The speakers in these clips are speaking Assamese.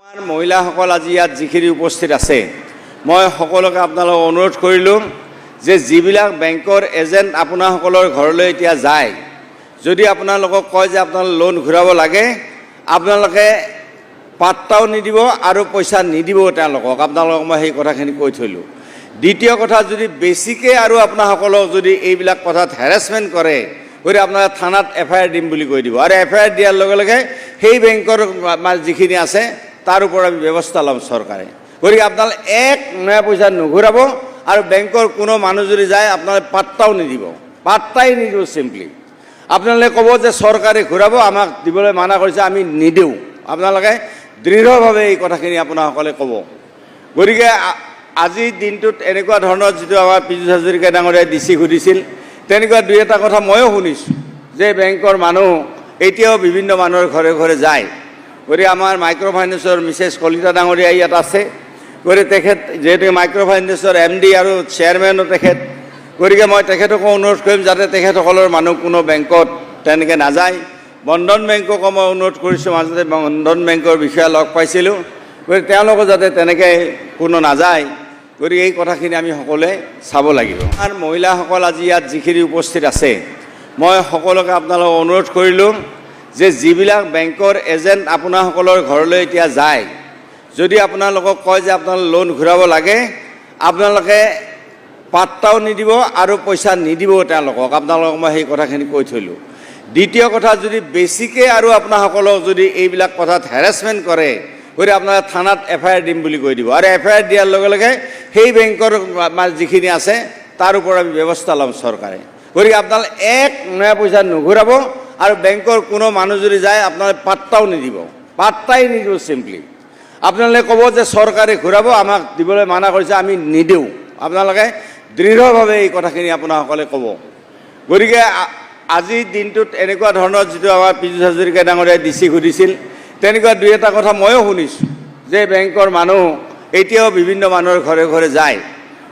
আমাৰ মহিলাসকল আজি ইয়াত যিখিনি উপস্থিত আছে মই সকলোকে আপোনালোকক অনুৰোধ কৰিলোঁ যে যিবিলাক বেংকৰ এজেণ্ট আপোনালোকৰ ঘৰলৈ এতিয়া যায় যদি আপোনালোকক কয় যে আপোনালোকে লোন ঘূৰাব লাগে আপোনালোকে পাত্তাও নিদিব আৰু পইচা নিদিব তেওঁলোকক আপোনালোকক মই সেই কথাখিনি কৈ থৈলোঁ। দ্বিতীয় কথা যদি বেছিকৈ আৰু আপোনালোকক যদি এইবিলাক কথাত হেৰাছমেণ্ট কৰে গতিকে আপোনালোকে থানাত FIR দিম বুলি কৈ দিব আৰু FIR দিয়াৰ লগে লগে সেই বেংকৰ যিখিনি আছে তাৰ ওপৰত আমি ব্যৱস্থা ল'ম চৰকাৰে। গতিকে আপোনালোকে এক নয়া পইচা নুঘূৰাব আৰু বেংকৰ কোনো মানুহ যদি যায় আপোনালোকে পাত্তাও নিদিব, পাত্তাই নিদিব। চিম্পলি আপোনালোকে ক'ব যে চৰকাৰে ঘূৰাব, আমাক দিবলৈ মানা কৰিছে, আমি নিদিওঁ। আপোনালোকে দৃঢ়ভাৱে এই কথাখিনি আপোনালোকে ক'ব। গতিকে আজিৰ দিনটোত এনেকুৱা ধৰণৰ যিটো আমাৰ পীযুষ হাজৰিকা ডাঙৰীয়াই DC সুধিছিল তেনেকুৱা দুই এটা কথা ময়ো শুনিছোঁ যে বেংকৰ মানুহ এতিয়াও বিভিন্ন মানুহৰ ঘৰে ঘৰে যায়। গতিকে আমাৰ মাইক্ৰ' ফাইনেন্সৰ মিছেছ কলিতা ডাঙৰীয়া ইয়াত আছে। গতিকে তেখেত যিহেতু মাইক্ৰ' ফাইনেন্সৰ MD আৰু চেয়াৰমেনো তেখেত, গতিকে মই তেখেতকো অনুৰোধ কৰিম যাতে তেখেতসকলৰ মানুহ কোনো বেংকত তেনেকৈ নাযায়। বন্ধন বেংককো মই অনুৰোধ কৰিছোঁ, মাজতে বন্ধন বেংকৰ বিষয়া লগ পাইছিলোঁ, গতিকে তেওঁলোকো যাতে তেনেকৈ কোনো নাযায়। গতিকে এই কথাখিনি আমি সকলোৱে চাব লাগিব। আমাৰ মহিলাসকল আজি ইয়াত যিখিনি উপস্থিত আছে মই সকলোকে আপোনালোকক অনুৰোধ কৰিলোঁ যে যিবিলাক বেংকৰ এজেণ্ট আপোনালোকৰ ঘৰলৈ এতিয়া যায় যদি আপোনালোকক কয় যে আপোনালোকে লোন ঘূৰাব লাগে আপোনালোকে পাত্তাও নিদিব আৰু পইচা নিদিব তেওঁলোকক আপোনালোকক মই সেই কথাখিনি কৈ থৈলোঁ। দ্বিতীয় কথা যদি বেছিকৈ আৰু আপোনালোকক যদি এইবিলাক কথাত হেৰাছমেণ্ট কৰে গতিকে আপোনালোকে থানাত FIR দিম বুলি কৈ দিব আৰু FIR দিয়াৰ লগে লগে সেই বেংকৰ যিখিনি আছে তাৰ ওপৰত আমি ব্যৱস্থা ল'ম চৰকাৰে। গতিকে আপোনালোকে এক নয়া পইচা নুঘূৰাব আৰু বেংকৰ কোনো মানুহ যদি যায় আপোনালোকে পাত্তাও নিদিব, পাত্তাই নিদিব। চিম্পলি আপোনালোকে ক'ব যে চৰকাৰে ঘূৰাব, আমাক দিবলৈ মানা কৰিছে, আমি নিদিওঁ। আপোনালোকে দৃঢ়ভাৱে এই কথাখিনি আপোনালোকে ক'ব। গতিকে আজিৰ দিনটোত এনেকুৱা ধৰণৰ যিটো আমাৰ পীযুষ হাজৰিকা ডাঙৰীয়াই DC সুধিছিল তেনেকুৱা দুই এটা কথা ময়ো শুনিছোঁ যে বেংকৰ মানুহ এতিয়াও বিভিন্ন মানুহৰ ঘৰে ঘৰে যায়।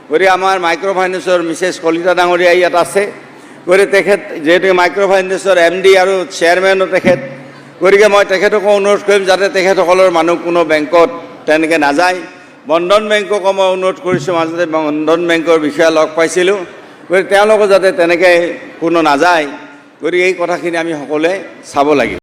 গতিকে আমাৰ মাইক্ৰ' ফাইনেন্সৰ মিছেছ কলিতা ডাঙৰীয়া ইয়াত আছে। গতিকে তেখেত যিহেতু মাইক্ৰ' ফাইনেন্সৰ MD আৰু চেয়াৰমেনো তেখেত, গতিকে মই তেখেতকো অনুৰোধ কৰিম যাতে তেখেতসকলৰ মানুহ কোনো বেংকত তেনেকৈ নাযায়। বন্ধন বেংককো মই অনুৰোধ কৰিছোঁ, মাজতে বন্ধন বেংকৰ বিষয়া লগ পাইছিলোঁ, গতিকে তেওঁলোকো যাতে তেনেকৈ কোনো নাযায়। গতিকে এই কথাখিনি আমি সকলোৱে চাব লাগিব।